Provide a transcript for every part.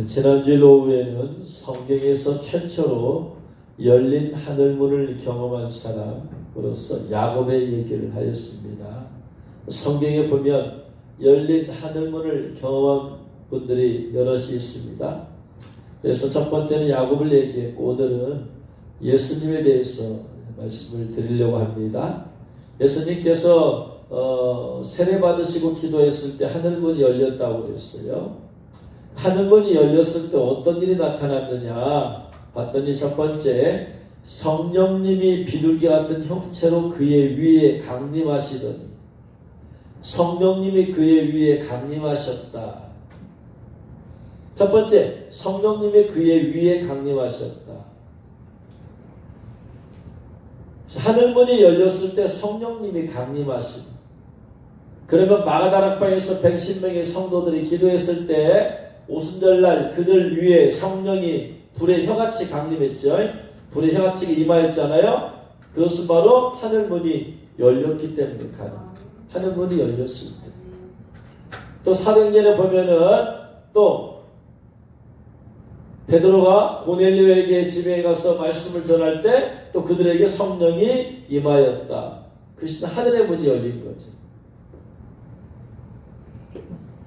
지난주 오후에는 성경에서 최초로 열린 하늘문을 경험한 사람으로서 야곱의 얘기를 하였습니다. 성경에 보면 열린 하늘문을 경험한 분들이 여럿이 있습니다. 그래서 첫 번째는 야곱을 얘기했고, 오늘은 예수님에 대해서 말씀을 드리려고 합니다. 예수님께서 세례 받으시고 기도했을 때 하늘문이 열렸다고 그랬어요. 하늘문이 열렸을 때 어떤 일이 나타났느냐 봤더니, 첫 번째, 성령님이 비둘기 같은 형체로 그의 위에 강림하시더니, 성령님이 그의 위에 강림하셨다. 첫 번째, 성령님이 그의 위에 강림하셨다. 하늘문이 열렸을 때 성령님이 강림하신. 그러면 마가다락방에서 110명의 성도들이 기도했을 때 오순절날 그들 위에 성령이 불의 혀같이 강림했죠. 불의 혀같이 임하였잖아요. 그것은 바로 하늘문이 열렸기 때문에 하늘문이 열렸을 때. 또 사도행전에 보면은 또 베드로가 고넬료에게 집에 가서 말씀을 전할 때 또 그들에게 성령이 임하였다. 그것이 하늘의 문이 열린 거죠.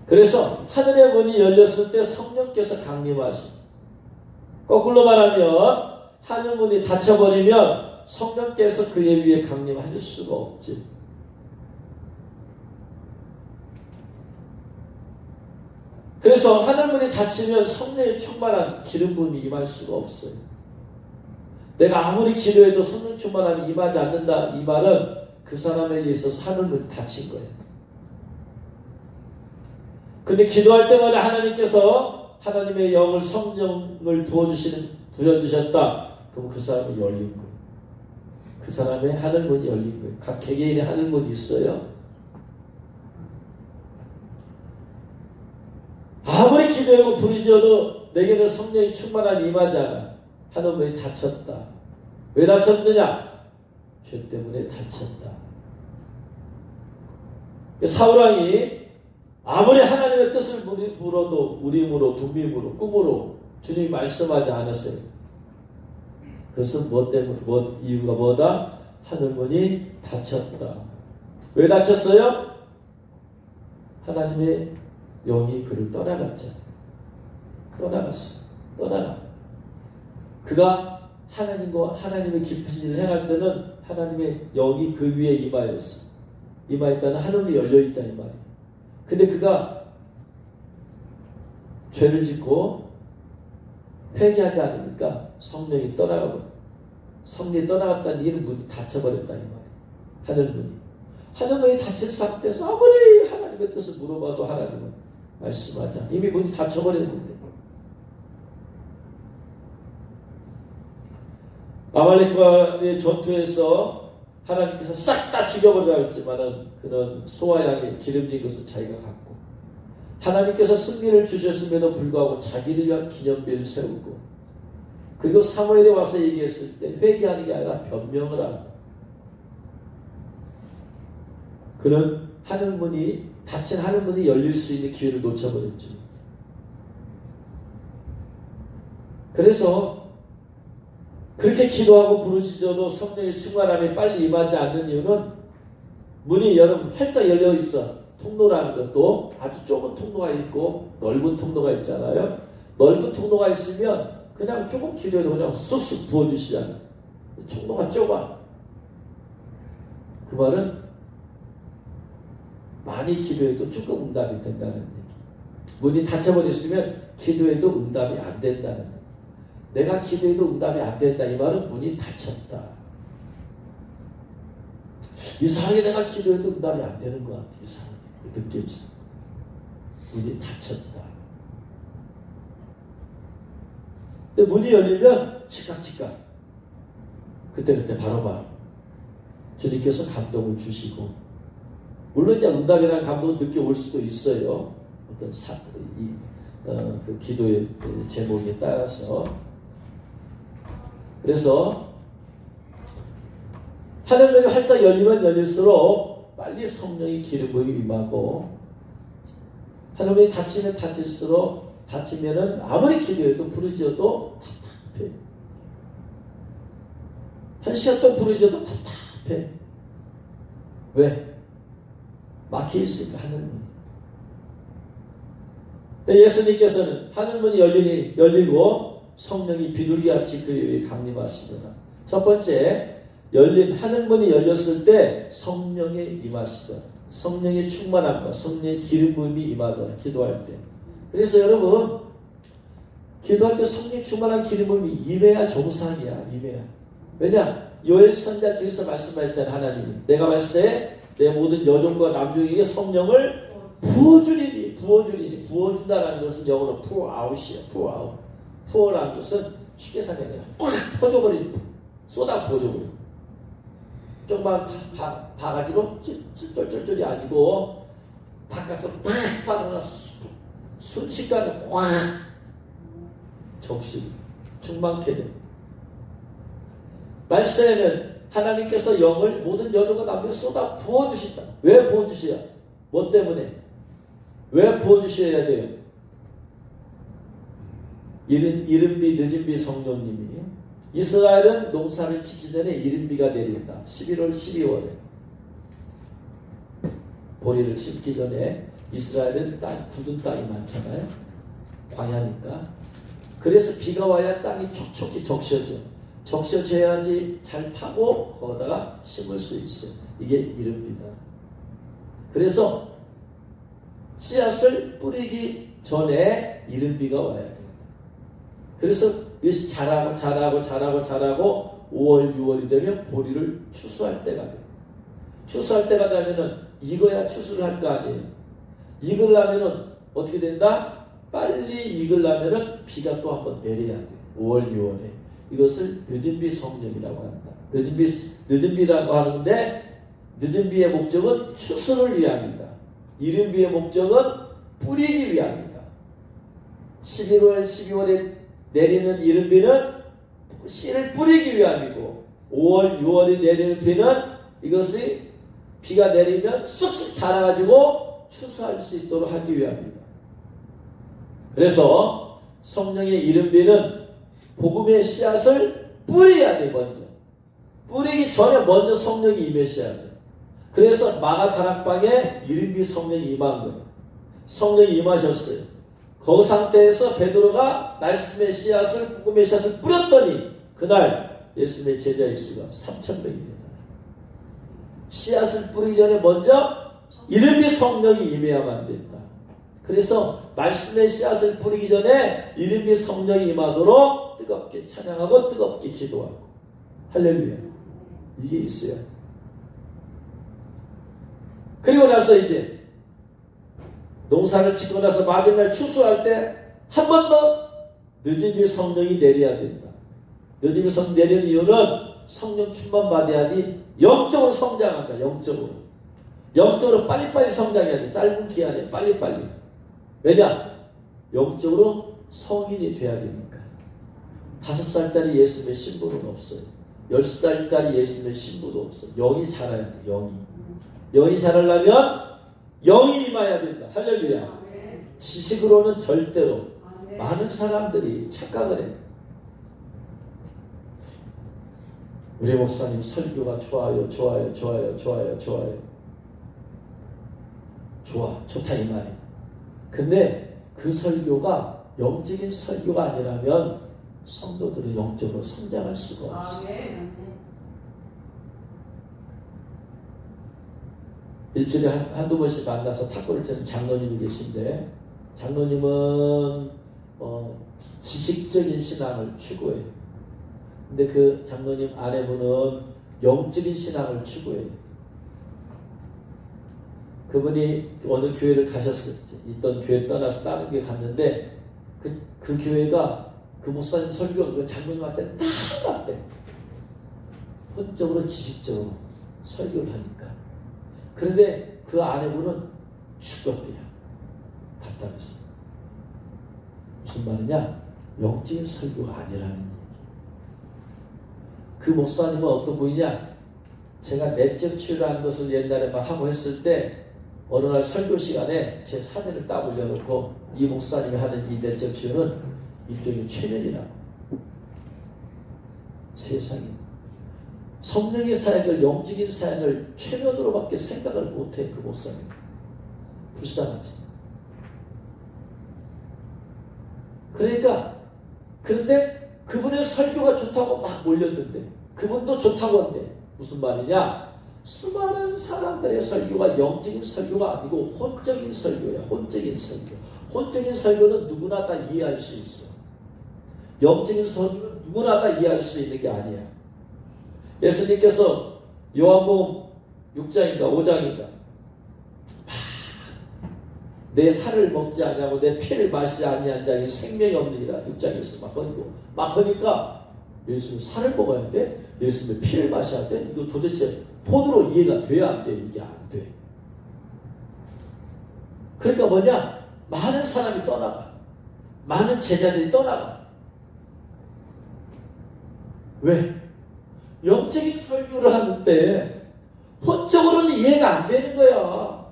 그래서 하늘의 문이 열렸을 때 성령께서 강림하신. 거꾸로 말하면 하늘문이 닫혀버리면 성령께서 그의 위에 강림하실 수가 없지. 그래서 하늘문이 닫히면 성령의 충만한 기름 부음이 임할 수가 없어요. 내가 아무리 기도해도 성령 충만함이 임하지 않는다, 이 말은 그 사람에게 있어서 하늘문이 닫힌 거예요. 근데 기도할 때마다 하나님께서 하나님의 영을, 성령을 부어주셨다. 그럼 그 사람이 열린 거예요. 그 사람의 하늘문이 열린 거예요. 각 개개인의 하늘문이 있어요. 아무리 기도하고 부르짖어도 내게는 성령이 충만함이 임하지 않아. 하늘문이 닫혔다. 왜 닫혔느냐? 죄 때문에 닫혔다. 사울왕이 아무리 하나님의 뜻을 물어도 우림으로, 둠밈으로, 꿈으로 주님이 말씀하지 않았어요. 그것은 무엇 때문에, 이유가 뭐다? 하늘문이 닫혔다. 왜 닫혔어요? 하나님의 영이 그를 떠나갔잖아요. 떠나갔어. 그가 하나님과 하나님의 깊으신 일을 행할 때는 하나님의 영이 그 위에 임하였어. 임하였다는 하늘이 열려있다 이 말이에요. 근데 그가 죄를 짓고 회개하지 않으니까 성령이 떠나가버려. 성령이 떠나갔다는 일은 문이 닫혀버렸다 이 말이에요. 하늘문이 닫힌 상태에서 아무리 하나님의 뜻을 물어봐도 하나님은 말씀하지 않아. 이미 문이 닫혀버렸는데. 아말렉과의 전투에서 하나님께서 싹 다 죽여버리라 했지만은 그는 소와 양의 기름진 것을 자기가 갖고, 하나님께서 승리를 주셨음에도 불구하고 자기를 위한 기념비를 세우고, 그리고 사무엘에 와서 얘기했을 때 회개하는 게 아니라 변명을 하고, 그는 닫힌 하늘문이 열릴 수 있는 기회를 놓쳐버렸죠. 그래서 그렇게 기도하고 부르짖어도 성령의 충만함이 빨리 임하지 않는 이유는 문이 활짝 열려 있어. 통로라는 것도 아주 좁은 통로가 있고 넓은 통로가 있잖아요. 넓은 통로가 있으면 그냥 조금 기도해도 그냥 쑥쑥 부어주시잖아요. 통로가 좁아. 그 말은 많이 기도해도 조금 응답이 된다는 얘기. 문이 닫혀버렸으면 기도해도 응답이 안 된다는 얘기. 내가 기도해도 응답이 안 된다 이 말은 문이 닫혔다. 이상하게 내가 기도해도 응답이 안 되는 것 같아. 이상하게 느껴져. 문이 닫혔다. 근데 문이 열리면 즉각 그때 바로 주님께서 감동을 주시고, 물론 이제 응답이라는 감동을 늦게 올 수도 있어요. 어떤 그 기도의 제목에 따라서. 그래서 하늘문이 활짝 열리면 열릴수록 빨리 성령의 기름 부음이 임하고, 하늘문이 닫히면 닫힐수록 다치면은 아무리 기도해도 부르짖어도 답답해. 1시간 동안 부르짖어도 답답해. 왜? 막혀있으니까 하늘문이. 예수님께서는 하늘문이 열리고 성령이 비둘기같이 그 위에 강림하시더라. 첫 번째, 열린 하늘문이 열렸을 때 성령이 임하시더라. 성령의 충만함과 성령의 기름 부음이 임하더라. 기도할 때. 그래서 여러분, 기도할 때 성령 충만한 기름 부음이 임해야 정상이야. 임해야. 왜냐? 요엘 선지자께서 말씀하셨잖아요. 하나님이 내가 말세 내 모든 여종과 남종에게 성령을 부어주리니. 부어준다라는 것은 영어로 pour out이야. pour out. pour라는 것은 쉽게 설명해요. 퍼져버리는, 쏟아 부어줘버리는. 조금만 바가지로 쫄쫄쫄이 아니고 바깥에서 팍 받아나 순식간에 확 적시 충만케 돼. 말세에는 하나님께서 영을 모든 여종과 남녀에 쏟아 부어주신다. 왜 부어주셔야? 뭐 때문에? 왜 부어주셔야 돼요? 이른비 늦은비 성령님이 이스라엘은 농사를 짓기 전에 이른비가 내린다. 11월 12월에 보리를 심기 전에 이스라엘은 굳은 땅이 많잖아요. 광야니까. 그래서 비가 와야 땅이 촉촉히 적셔져. 적셔져야지 잘 파고 거기다가 심을 수 있어. 이게 이른비다. 그래서 씨앗을 뿌리기 전에 이른비가 와야 돼. 그래서 이것이 자라고 5월, 6월이 되면 보리를 추수할 때가 돼. 추수할 때가 되면은 익어야 추수를 할 거 아니에요. 익으려면은 어떻게 된다? 빨리 익으려면은 비가 또 한번 내려야 돼. 5월, 6월에. 이것을 늦은비 성령이라고 한다. 늦은비라고 하는데 늦은비의 목적은 추수를 위함이다. 이른비의 목적은 뿌리기 위함이다. 11월, 12월에 내리는 이른비는 씨를 뿌리기 위함이고 5월, 6월에 내리는 비는 이것이 비가 내리면 쑥쑥 자라가지고 추수할 수 있도록 하기 위함입니다. 그래서 성령의 이른비는 복음의 씨앗을 뿌려야 돼. 먼저 뿌리기 전에 먼저 성령이 임하셔야 돼. 그래서 마가 다락방에 이른비 성령이 임한 거예요. 성령이 임하셨어요. 그 상태에서 베드로가 말씀의 씨앗을, 복음의 씨앗을 뿌렸더니 그날 예수님의 제자의 수가 3,000명이 된다. 씨앗을 뿌리기 전에 먼저 이른비 성령이 임해야만 된다. 그래서 말씀의 씨앗을 뿌리기 전에 이른비 성령이 임하도록 뜨겁게 찬양하고 뜨겁게 기도하고. 할렐루야. 이게 있어요. 그리고 나서 이제 농사를 짓고 나서 마지막에 추수할 때 한 번 더 늦은비 성령이 내려야 된다. 늦은비 성령 내리는 이유는 성령 충만 받아야지 영적으로 성장한다. 영적으로 빨리빨리 성장해야 돼. 짧은 기간에 빨리빨리. 왜냐? 영적으로 성인이 돼야 되니까. 5살짜리 예수님의 신부는 없어요. 10살짜리 예수님의 신부도 없어요. 영이 자라야 돼. 영이 자라려면 영이 임해야 된다. 할렐루야. 지식으로는 절대로. 많은 사람들이 착각을 해. 우리 목사님 설교가 좋아요. 좋다 이 말이에요. 근데 그 설교가 영적인 설교가 아니라면 성도들은 영적으로 성장할 수가 없어요. 일주일에 한두 번씩 만나서 탁구를 치는 장로님이 계신데 장로님은 지식적인 신앙을 추구해요. 근데 그 장로님 아내분은 영적인 신앙을 추구해요. 그분이 어느 교회를 있던 교회 떠나서 다른 교회 갔는데 그 교회가 그 목사님 설교 그 장로님한테 딱 맞대. 혼적으로 지식적으로 설교를 하니까. 그런데 그 아내분은 죽었대요. 답답해서. 무슨 말이냐? 영적인 설교가 아니라는 얘기. 그 목사님은 어떤 분이냐? 제가 내적 치유라는 것을 옛날에 막 하고 했을 때 어느 날 설교 시간에 제 사진을 딱 올려놓고 이 목사님이 하는 이 내적 치유는 일종의 최면이라고. 세상에 성령의 사역을, 영적인 사역을 최면으로밖에 생각을 못해. 그 목사님 불쌍하지. 그러니까 그런데 그분의 설교가 좋다고 막 몰려든대. 그분도 좋다고 한대. 무슨 말이냐? 수많은 사람들의 설교가 영적인 설교가 아니고 혼적인 설교야. 혼적인 설교. 혼적인 설교는 누구나 다 이해할 수 있어. 영적인 설교는 누구나 다 이해할 수 있는 게 아니야. 예수님께서 요한복음 6장인가 5장인가 내 살을 먹지 아니하고 내 피를 마시지 아니한 자에게 생명이 없느니라 6장에서 막 하니까 예수는 살을 먹어야 돼? 예수는 피를 마셔야 돼? 이거 도대체 혼으로 이해가 돼야 안 돼? 이게 안 돼. 그러니까 뭐냐? 많은 사람이 떠나가. 많은 제자들이 떠나가. 왜? 영적인 설교를 하는데 혼적으로는 이해가 안 되는 거야.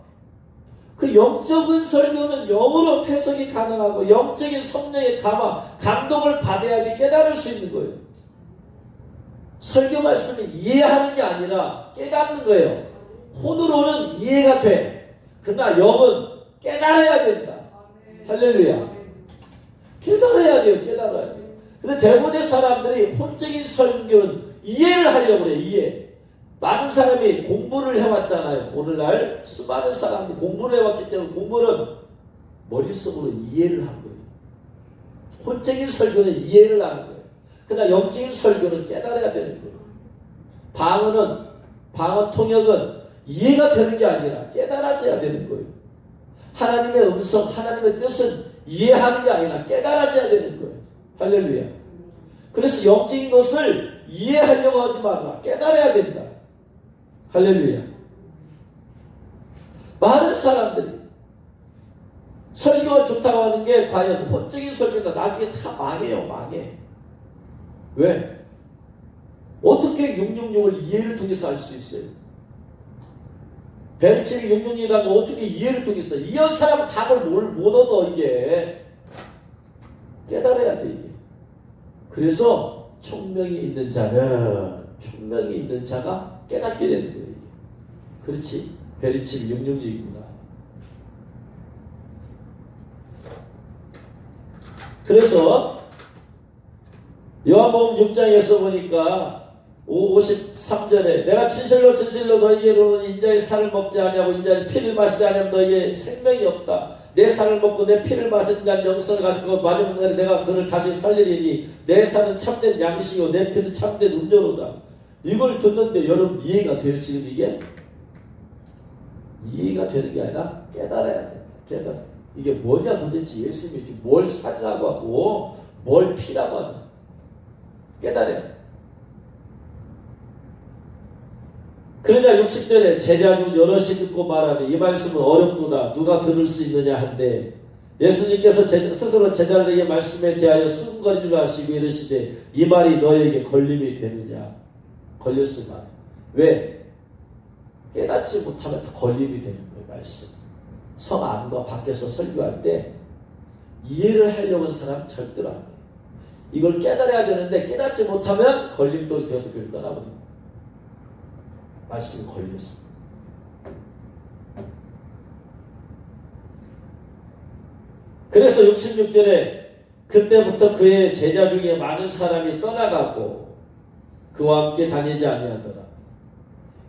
그 영적인 설교는 영으로 해석이 가능하고 영적인 성령의 감동을 받아야지 깨달을 수 있는 거예요. 설교 말씀을 이해하는 게 아니라 깨닫는 거예요. 혼으로는 이해가 돼. 그러나 영은 깨달아야 된다. 할렐루야. 깨달아야 돼요. 깨달아야 돼요. 근데 대부분의 사람들이 혼적인 설교는 이해를 하려고 그래. 이해. 많은 사람이 공부를 해왔잖아요. 오늘날 수많은 사람들이 공부를 해왔기 때문에 공부는 머릿속으로 이해를 한 거예요. 혼적인 설교는 이해를 하는 거예요. 그러나 영적인 설교는 깨달아야 되는 거예요. 방언 통역은 이해가 되는 게 아니라 깨달아져야 되는 거예요. 하나님의 음성, 하나님의 뜻은 이해하는 게 아니라 깨달아져야 되는 거예요. 할렐루야. 그래서 영적인 것을 이해하려고 하지 말라. 깨달아야 된다. 할렐루야. 많은 사람들이 설교가 좋다고 하는 게 과연 혼적인 설교다. 나중에 다 망해요. 망해. 왜? 어떻게 666을 이해를 통해서 알 수 있어요? 베르치의 666이라는 거 어떻게 이해를 통해서 이런 사람은 답을 못 얻어. 이게 깨달아야 돼. 이게. 그래서 총명이 있는 자가 깨닫게 되는 거예요. 그렇지. 베르치 666이구나. 그래서 요한복음 6장에서 보니까 53절에 내가 진실로 너희에게 이르노니 인자의 살을 먹지 아니하고 인자의 피를 마시지 아니하면 너희에게 생명이 없다. 내 살을 먹고 내 피를 마시는 자는 영생을 가지고 마지막 날에 내가 그를 다시 살리리니 내 살은 참된 양식이고 내 피는 참된 음료로다. 이걸 듣는데 여러분 이해가 돼요? 지금 이게? 이해가 되는 게 아니라 깨달아야 돼. 깨달아. 이게 뭐냐 도대체 예수님이 지금 뭘 살이라고 하고 뭘 피라고 하는 깨달아야 돼. 그러자 60절에 제자 중 여럿이 듣고 말하되 이 말씀은 어렵도다. 누가 들을 수 있느냐 한데 예수님께서 스스로 제자들에게 말씀에 대하여 수군거리를 하시고 이르시되 이 말이 너에게 걸림이 되느냐. 걸렸을 말. 왜? 깨닫지 못하면 다 걸림이 되는 거예요. 말씀. 성 안과 밖에서 설교할 때 이해를 하려고 하는 사람은 절대로 안 돼요. 이걸 깨달아야 되는데 깨닫지 못하면 걸림돌이 되어서 그걸 떠나버립니다. 말씀이 걸려서. 그래서 66절에 그때부터 그의 제자 중에 많은 사람이 떠나가고 그와 함께 다니지 아니하더라.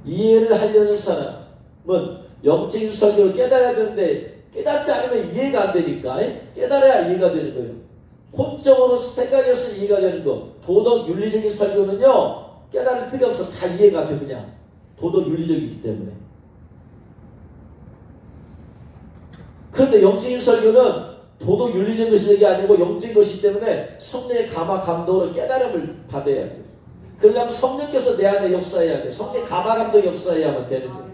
이해를 하려는 사람은 영적인 설교를 깨달아야 되는데 깨닫지 않으면 이해가 안 되니까 깨달아야 이해가 되는 거예요. 혼적으로 생각해서 이해가 되는 거. 도덕 윤리적인 설교는요 깨달을 필요 없어. 다 이해가 돼. 그냥 도덕 윤리적이기 때문에. 그런데 영적인 설교는 도덕 윤리적인 것이 아니고 영적인 것이기 때문에 성령의 감화 감동으로 깨달음을 받아야 돼요. 그러려면 성령께서 내 안에 역사해야 돼. 성령의 감화 감동 역사해야만 되는 거예요.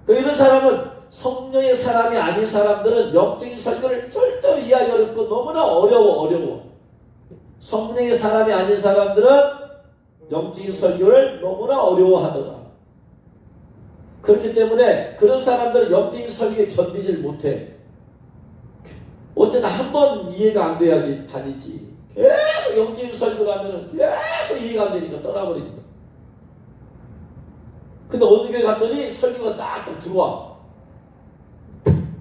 이런 사람은 성령의 사람이 아닌 사람들은 영적인 설교를 절대로 이해하기 어렵고 너무나 어려워. 성령의 사람이 아닌 사람들은 영적인 설교를 너무나 어려워하더라. 그렇기 때문에 그런 사람들은 영적인 설교에 견디질 못해. 어쨌든 한 번 이해가 안 돼야지 다니지. 계속 영적인 설교를 하면은 계속 이해가 안 되니까 떠나버립니다. 근데 어느 교회 갔더니 설교가 딱 들어와.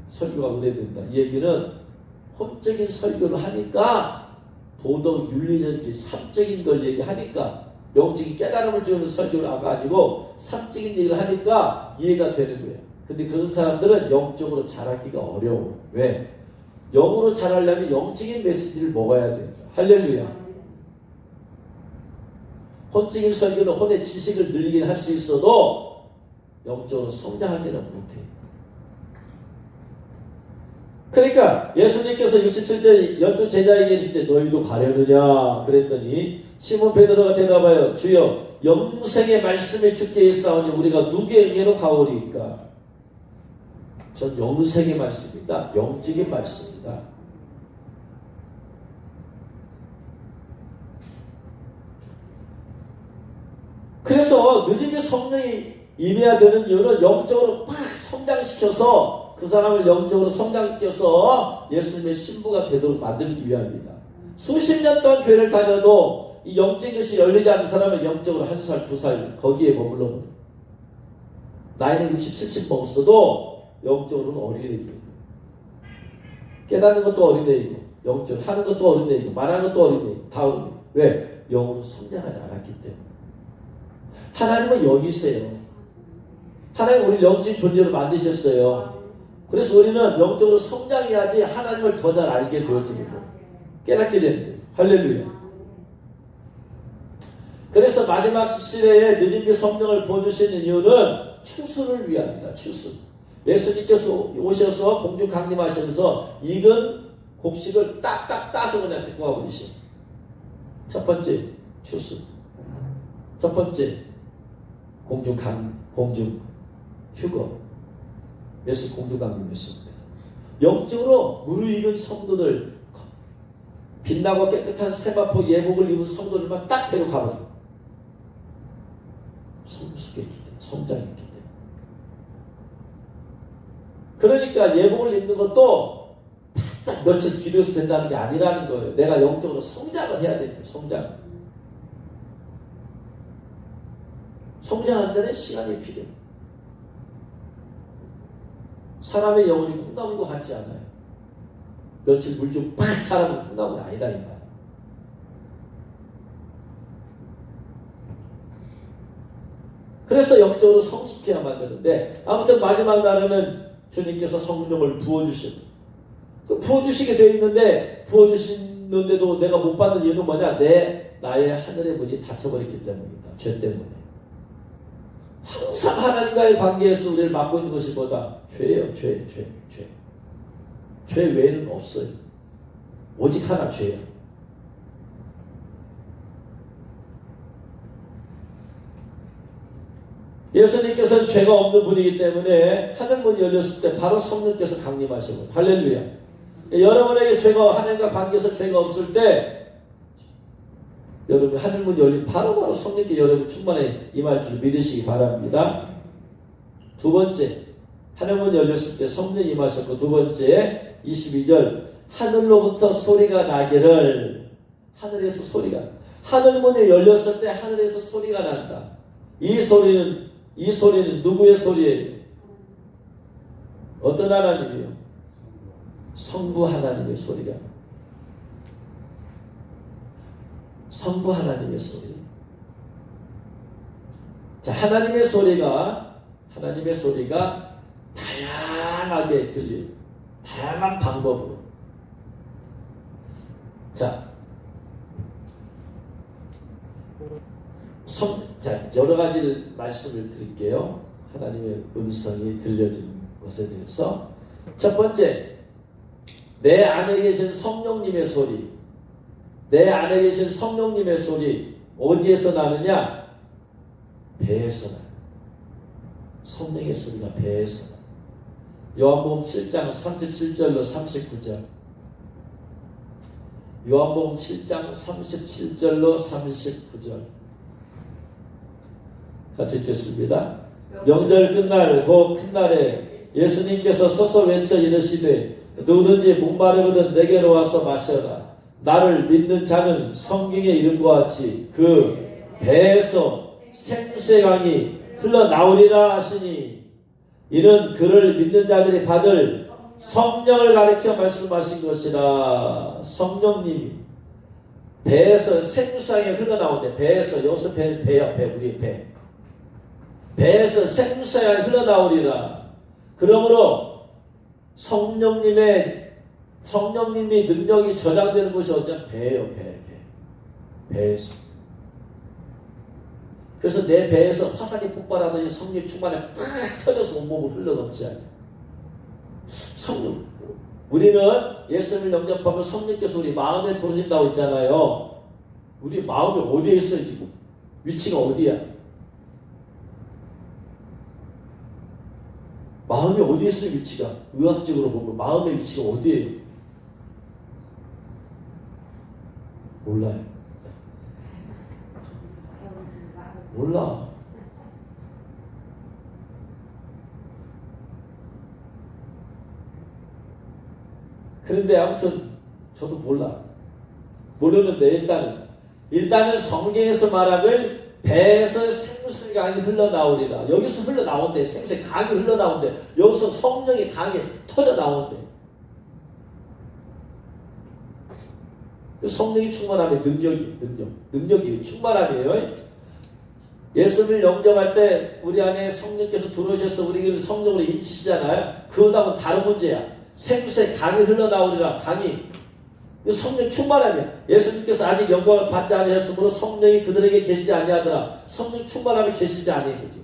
설교가 은혜된다. 이 얘기는 혼적인 설교를 하니까 도덕, 윤리적인, 삶적인 걸 얘기하니까 영적인 깨달음을 주는 설교가 아니고 삶적인 얘기를 하니까 이해가 되는 거예요. 근데 그런 사람들은 영적으로 자라기가 어려워. 왜? 영으로 자라려면 영적인 메시지를 먹어야 돼요. 할렐루야. 혼적인 설교는 혼의 지식을 늘리긴 할 수 있어도 영적으로 성장하기는 못해. 그러니까 예수님께서 67절 12제자에게 이르시되 너희도 가려느냐 그랬더니 시몬 베드로가 대답하여 주여 영생의 말씀을 주께 있사오니 우리가 누구에게로 가오리이까. 전 영생의 말씀입니다. 영적인 말씀입니다. 그래서 늦음이 성령이 임해야 되는 이유는 영적으로 팍 성장시켜서 그 사람을 영적으로 성장시켜서 예수님의 신부가 되도록 만들기 위함입니다. 수십 년 동안 교회를 다녀도 이 영적인 것이 열리지 않는 사람은 영적으로 1살, 2살 거기에 머물러 버려요. 나이는 60, 70 먹었어도 영적으로는 어린애이고 깨닫는 것도 어린애이고 영적으로 하는 것도 어린애이고 말하는 것도 어린애이고 다 어린애. 왜? 영으로 성장하지 않았기 때문에. 하나님은 영이세요. 하나님 우리 영적인 존재로 만드셨어요. 그래서 우리는 영적으로 성장해야지 하나님을 더 잘 알게 되어지는 거예요. 깨닫게 되는 거예요. 할렐루야. 그래서 마지막 시대에 늦은비 성령을 보여주시는 이유는 추수를 위함이다. 추수. 예수님께서 오셔서 공중 강림하시면서 익은 곡식을 딱딱 따서 그냥 데리고 가버리셔. 첫 번째 추수. 첫 번째 공중 휴거. 예수 공중 강림했습니다. 영적으로 무르익은 성도들, 빛나고 깨끗한 세마포 예복을 입은 성도들만 딱 데려가버려. 성숙했기 때문에, 성장했기 때문에. 그러니까 예복을 입는 것도 바짝 며칠 기도해서 된다는 게 아니라는 거예요. 내가 영적으로 성장을 해야 되는 거예요. 성장하는 데는 시간이 필요해요. 사람의 영혼이 콩나물과 같지 않아요. 며칠 물 좀 팍 자라면 콩나물이 아니다 이 말. 그래서 영적으로 성숙해야만 되는데 아무튼 마지막 날에는 주님께서 성령을 부어주시고 부어주시게 되어 있는데 부어주시는데도 내가 못 받는 이유는 뭐냐? 나의 하늘의 문이 닫혀버렸기 때문입니다. 죄 때문에. 항상 하나님과의 관계에서 우리를 막고 있는 것이 뭐다? 죄예요. 죄. 죄 외에는 없어요. 오직 하나 죄예요. 예수님께서는 죄가 없는 분이기 때문에 하늘문이 열렸을 때 바로 성령께서 강림하시고 할렐루야. 여러분에게 죄가 하나님과 관계에서 죄가 없을 때 여러분 하늘문 열린 바로 성령께 여러분 충만히 임할 줄 믿으시기 바랍니다. 두 번째 하늘문 열렸을 때 성령 임하셨고 두 번째 22절 하늘로부터 소리가 나기를 하늘에서 소리가 하늘문이 열렸을 때 하늘에서 소리가 난다. 이 소리는 누구의 소리예요? 어떤 하나님이요? 성부 하나님의 소리가 성부 하나님의 소리. 자, 하나님의 소리가 다양하게 들려요. 다양한 방법으로. 자, 여러 가지 말씀을 드릴게요. 하나님의 음성이 들려지는 것에 대해서. 첫 번째, 내 안에 계신 성령님의 소리. 내 안에 계신 성령님의 소리 어디에서 나느냐? 배에서 나요. 성령의 소리가 배에서 나요. 요한복음 7장 37절로 39절. 요한복음 7장 37절로 39절. 같이 읽겠습니다. 명절 끝날 그 큰날에 예수님께서 서서 외쳐 이르시되 누구든지 목마르거든 내게로 와서 마셔라. 나를 믿는 자는 성경의 이름과 같이 그 배에서 생수의 강이 흘러나오리라 하시니 이는 그를 믿는 자들이 받을 성령을 가리켜 말씀하신 것이라. 성령님이 배에서 생수의 강이 흘러나오는데, 배에서, 여기서 배야, 우리 배. 배에서 생수의 강이 흘러나오리라. 그러므로 성령님이 능력이 저장되는 곳이 어디냐? 배예요, 배에서. 그래서 내 배에서 화살이 폭발하더니 성령 충만에 팍 터져서 온몸을 흘러넘지 않아요. 성령. 우리는 예수님을 영접하면 성령께서 우리 마음에 들어오신다고 했잖아요. 우리 마음이 어디에 있어요, 지금? 위치가 어디야? 마음이 어디에 있어요, 위치가? 의학적으로 보면 마음의 위치가 어디에요? 몰라요. 몰라. 그런데 아무튼 저도 몰라. 모르는데 일단은 성경에서 말하길 배에서 생수의 강이 흘러나오리라. 여기서 흘러나온대. 생수의 강이 흘러나온대. 여기서 성령의 강이 터져나온대. 성령이 충만함의 능력이 충만함이에요. 예수를 영접할 때 우리 안에 성령께서 들어오셔서 우리를 성령으로 인치시잖아요. 그거하고는 다른 문제야. 생수의 강이 흘러나오리라. 강이. 성령 충만함이야. 예수님께서 아직 영광을 받지 아니하였으므로 성령이 그들에게 계시지 아니하더라. 성령 충만함이 계시지 아니하거지.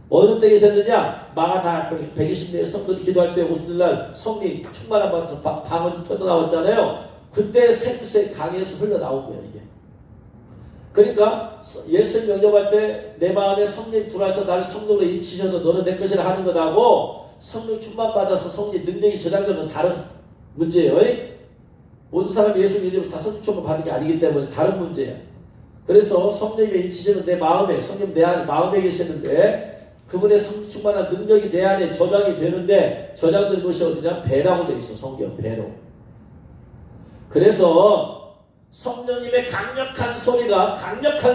어느 때 계셨느냐? 마가다 120명의 성도들이 기도할 때 오순절날 성령이 충만함 받아서 방언이 터져나왔잖아요. 그때 생수의 강에서 흘러나온 거야, 이게. 그러니까 예수님 영접할 때 내 마음에 성령이 들어와서 나를 성령으로 인치셔서 너는 내 것이라 하는 것하고 성령 충만 받아서 성령 능력이 저장되는 다른 문제예요. 모든 사람이 예수님 이름으로 다 성령 충만 받은 게 아니기 때문에 다른 문제야. 그래서 성령이 인치시는 내 마음에, 성령 내 안에 마음에 계시는데 그분의 성령 충만한 능력이 내 안에 저장이 되는데 저장된 것이 어디냐? 배라고 되어 있어. 성경 배로. 그래서 성령님의 강력한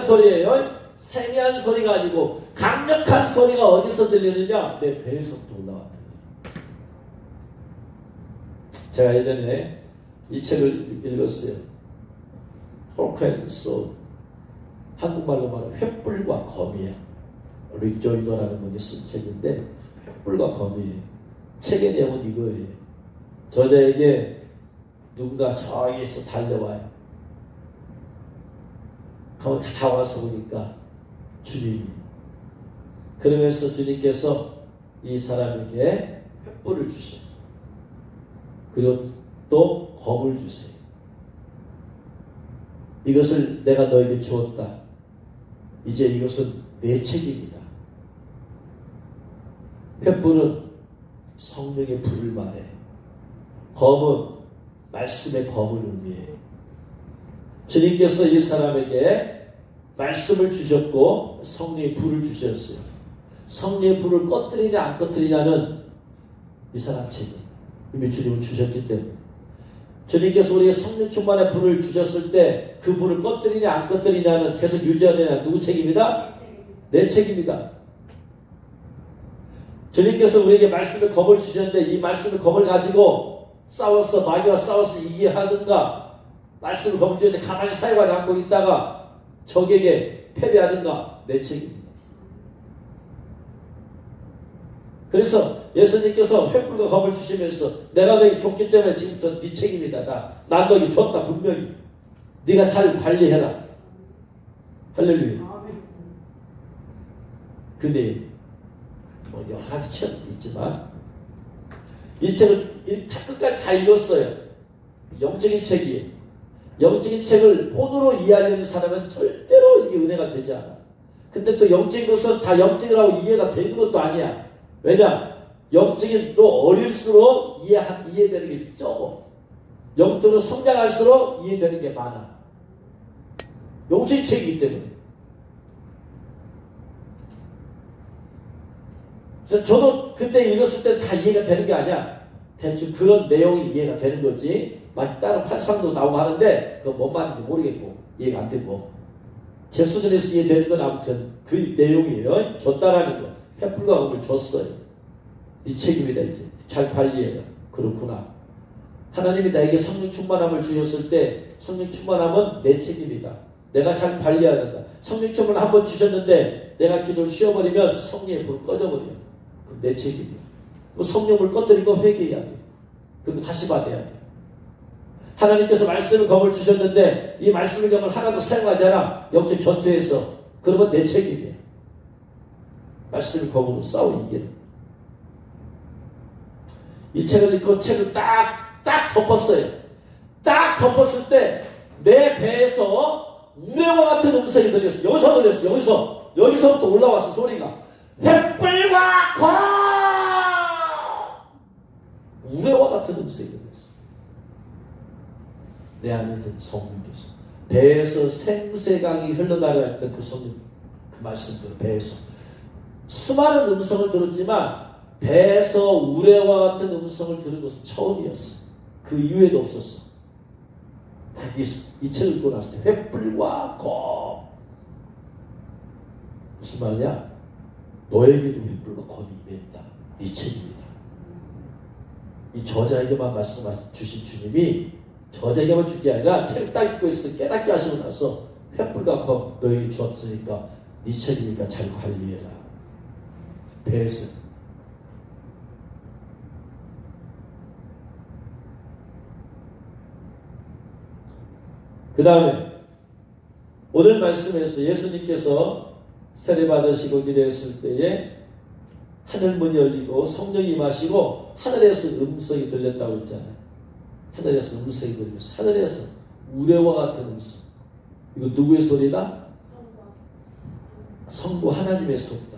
소리예요. 세미한 소리가 아니고 강력한 소리가 어디서 들리느냐? 내 배에서부터 올라왔다. 제가 예전에 이 책을 읽었어요. 홀크앤소. 한국말로 말하면 횃불과 거미야. 릭 조이너라는 분이 쓴 책인데 횃불과 거미예요. 책의 내용은 이거예요. 저자에게 누군가 저기서 달려와요. 한번 다 와서 보니까 주님이. 그러면서 주님께서 이 사람에게 횃불을 주셔요. 그리고 또 검을 주세요. 이것을 내가 너에게 주었다. 이제 이것은 내 책임이다. 횃불은 성령의 불을 말해. 검은 말씀의 검을 의미해요. 주님께서 이 사람에게 말씀을 주셨고 성령의 불을 주셨어요. 성령의 불을 꺼뜨리냐 안 꺼뜨리냐는 이 사람 책임. 이미 주님은 주셨기 때문에. 주님께서 우리에게 성령 충만의 불을 주셨을 때 그 불을 꺼뜨리냐 안 꺼뜨리냐는 계속 유지하느냐 누구 책임이다? 내 책임이다. 주님께서 우리에게 말씀의 검을 주셨는데 이 말씀의 검을 가지고 마귀와 싸워서 이기하든가 말씀을 검을 주는데 가만히 사용하지 않고 있다가 적에게 패배하든가 내 책임입니다. 그래서 예수님께서 횃불과 검을 주시면서 내가 너에게 줬기 때문에 지금부터 네 책임이다. 난 너에게 줬다 분명히. 네가 잘 관리해라. 할렐루야. 근데 뭐 여러 가지 책은 있지만 이 책을 다 끝까지 다 읽었어요. 영적인 책이에요. 영적인 책을 본으로 이해하려는 사람은 절대로 이게 은혜가 되지 않아. 근데 또 영적인 것은 다 영적이라고 이해가 되는 것도 아니야. 왜냐? 영적인로 어릴수록 이해되는 게 적어. 영적으로 성장할수록 이해되는 게 많아. 영적인 책이기 때문에. 저도 그때 읽었을 때 다 이해가 되는 게 아니야. 대충 그런 내용이 이해가 되는 거지. 막 따로 팔상도 나오고 하는데 그건 뭔 말인지 모르겠고 이해가 안 되고 제 수준에서 이해되는 건 아무튼 그 내용이에요. 줬다라는 거. 횃불과 금을 줬어요. 네 책임이다 이제. 잘 관리해라. 그렇구나. 하나님이 나에게 성령 충만함을 주셨을 때 성령 충만함은 내 책임이다. 내가 잘 관리해야 된다. 성령 충만을 한번 주셨는데 내가 기도를 쉬어버리면 성령의 불을 꺼져버려. 그럼 내 책임이야. 뭐 성령을 꺼뜨린 거 회개해야 돼. 그럼 다시 받아야 돼. 하나님께서 말씀을 검을 주셨는데 이 말씀의 검을 하나도 사용하지 않아. 영적 전투에서. 그러면 내 책임이야. 말씀의 검으로 싸워 이기는. 이 책을 읽고 책을 딱 덮었어요. 딱 덮었을 때 내 배에서 우레와 같은 음성이 들렸어요. 여기서 들렸어요. 여기서부터 올라왔어 소리가. 횃불과 검! 우레와 같은 음성이 들렸어요. 내 안에 든 성령께서 배에서 생수강이 흘러나가던 그 성령, 그 말씀들 배에서 수많은 음성을 들었지만 배에서 우레와 같은 음성을 들은 것은 처음이었어. 그 이후에도 없었어. 이 책을 읽고 났을 때 횃불과 검. 무슨 말이야? 너에게도 횃불과 검이 임했다. 네 책임이다. 이 저자에게만 말씀 주신 주님이 저자에게만 준 게 아니라 책을 딱 읽고 있을 때 깨닫게 하시고 나서 횃불과 검 너에게 주었으니까 네 책임이니까 잘 관리해라. 배에서 그 다음에 오늘 말씀에서 예수님께서 세례 받으시고 기도했을 때에 하늘 문이 열리고 성령이 임하시고 하늘에서 음성이 들렸다고 했잖아요. 하늘에서 음성이 들렸어. 하늘에서 우레와 같은 음성. 이거 누구의 소리다? 성부 하나님의 소리다.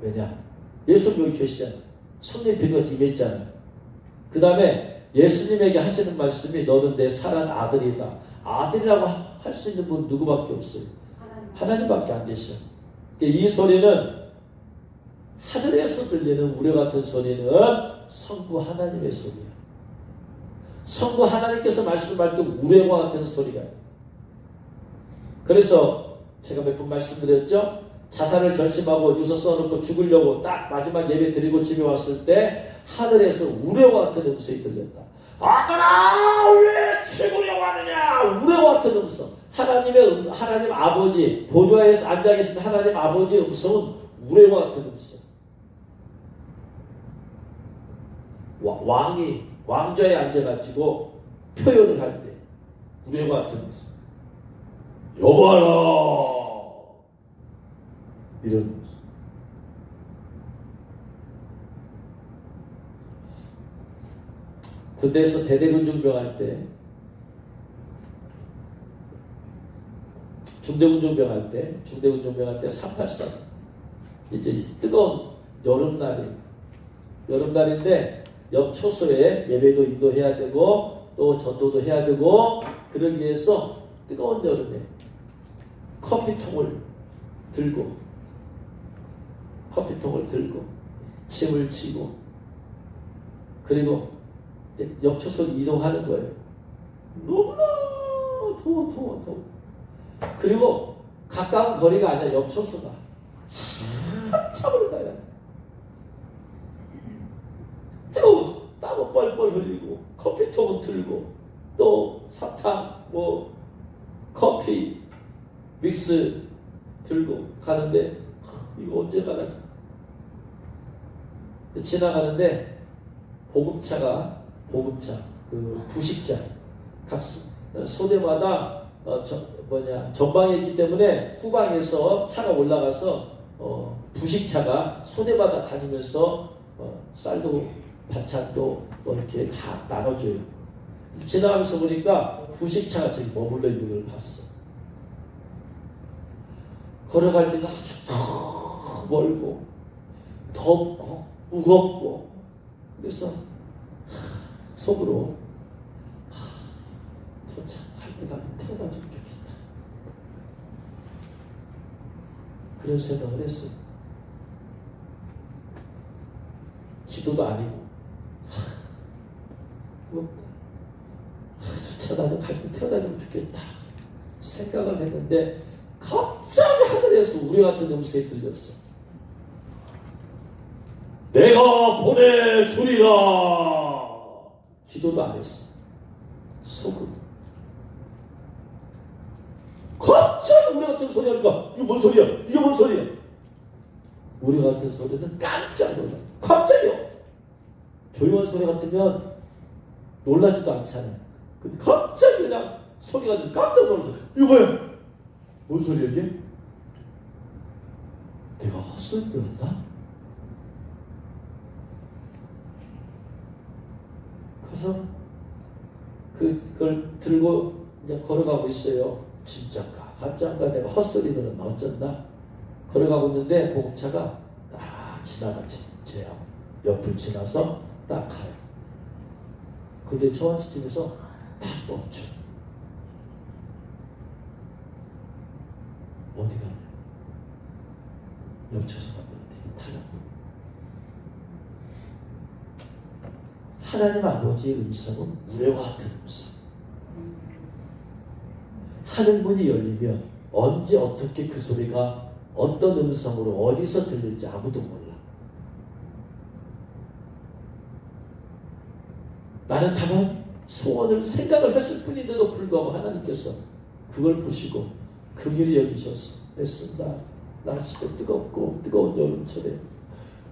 왜냐? 예수님 여기 계시잖아요. 성령 비도가 임했잖아요. 그 다음에 예수님에게 하시는 말씀이 너는 내 사랑 아들이다. 아들이라고 할 수 있는 분 누구밖에 없어요. 하나님밖에 안 계셔. 이 소리는 하늘에서 들리는 우레 같은 소리는 성부 하나님의 소리야. 성부 하나님께서 말씀할 때 우레와 같은 소리가. 그래서 제가 몇 번 말씀드렸죠. 자살을 결심하고 유서 써놓고 죽으려고 딱 마지막 예배 드리고 집에 왔을 때 하늘에서 우레와 같은 음성이 들렸다. 아들아 왜 죽으려고 하느냐. 우레와 같은 음성. 하나님 아버지 보좌에서 앉아 계신 하나님 아버지의 음성은 우레와 같은 음성. 왕이 왕좌에 앉아가지고 표현을 할 때 우레와 같은 음성. 여봐라 이런 음성. 군대에서 대대군중병 할 때 중대군중병 할 때 383 이제 뜨거운 여름날인데 옆 초소에 예배도 인도해야 되고 또 전도도 해야 되고 그러기 위해서 뜨거운 여름에 커피통을 들고 침을 치고 그리고 옆 초소로 이동하는 거예요. 너무나 더워. 그리고 가까운 거리가 아니라 옆 초소가 한참을 가야 돼. 뜨거워. 땀을 뻘뻘 흘리고 커피통은 들고 또 사탕 커피 믹스 들고 가는데 이거 언제 가라지? 지나가는데 보급차 그 부식자 각 소대마다 전방에 있기 때문에 후방에서 차가 올라가서 부식차가 소대마다 다니면서 쌀도 반찬도 이렇게 다 나눠줘요. 지나가면서 보니까 부식차가 저기 머물러 있는 걸 봤어. 걸어갈 때는 아주 더 멀고 덥고 무겁고 그래서 속으로 저 차 갈 때 나를 태워다 주면 좋겠다. 그런 생각을 했어요. 기도도 아니고 저차 나도 갈 때 태워다주면 좋겠다 생각을 했는데 갑자기 하늘에서 우리 같은 음성이 들렸어. 내가 보내주리라. 기도도 안 했어. 속으로. 갑자기 우리 같은 소리 하니까 이게 뭔 소리야? 이게 뭔 소리야? 우리 같은 소리는 깜짝 놀라. 갑자기요. 조용한 소리 같으면 놀라지도 않잖아요. 근데 갑자기 그냥 소리가 들려 깜짝 놀라서 이거 뭐야? 뭔 소리야 이게? 내가 헛소리 들었나? 그래서 그걸 들고 이제 걸어가고 있어요. 진짜인가 가짜인가 내가 헛소리 들었나 어쩐다 걸어가고 있는데 공차가 딱 지나가지 제 옆을 지나서 딱 가요. 근데 저한테집에서 딱 멈춰. 어디 가냐? 멈춰서 봤는데 타락. 하나님 아버지의 음성은 우레와 같은 음성. 하늘 문이 열리면 언제 어떻게 그 소리가 어떤 음성으로 어디서 들릴지 아무도 몰라. 나는 다만 소원을 생각을 했을 뿐인데도 불구하고 하나님께서 그걸 보시고 긍휼히 여기셔서 애쓴다. 날씨도 뜨겁고 뜨거운 여름철에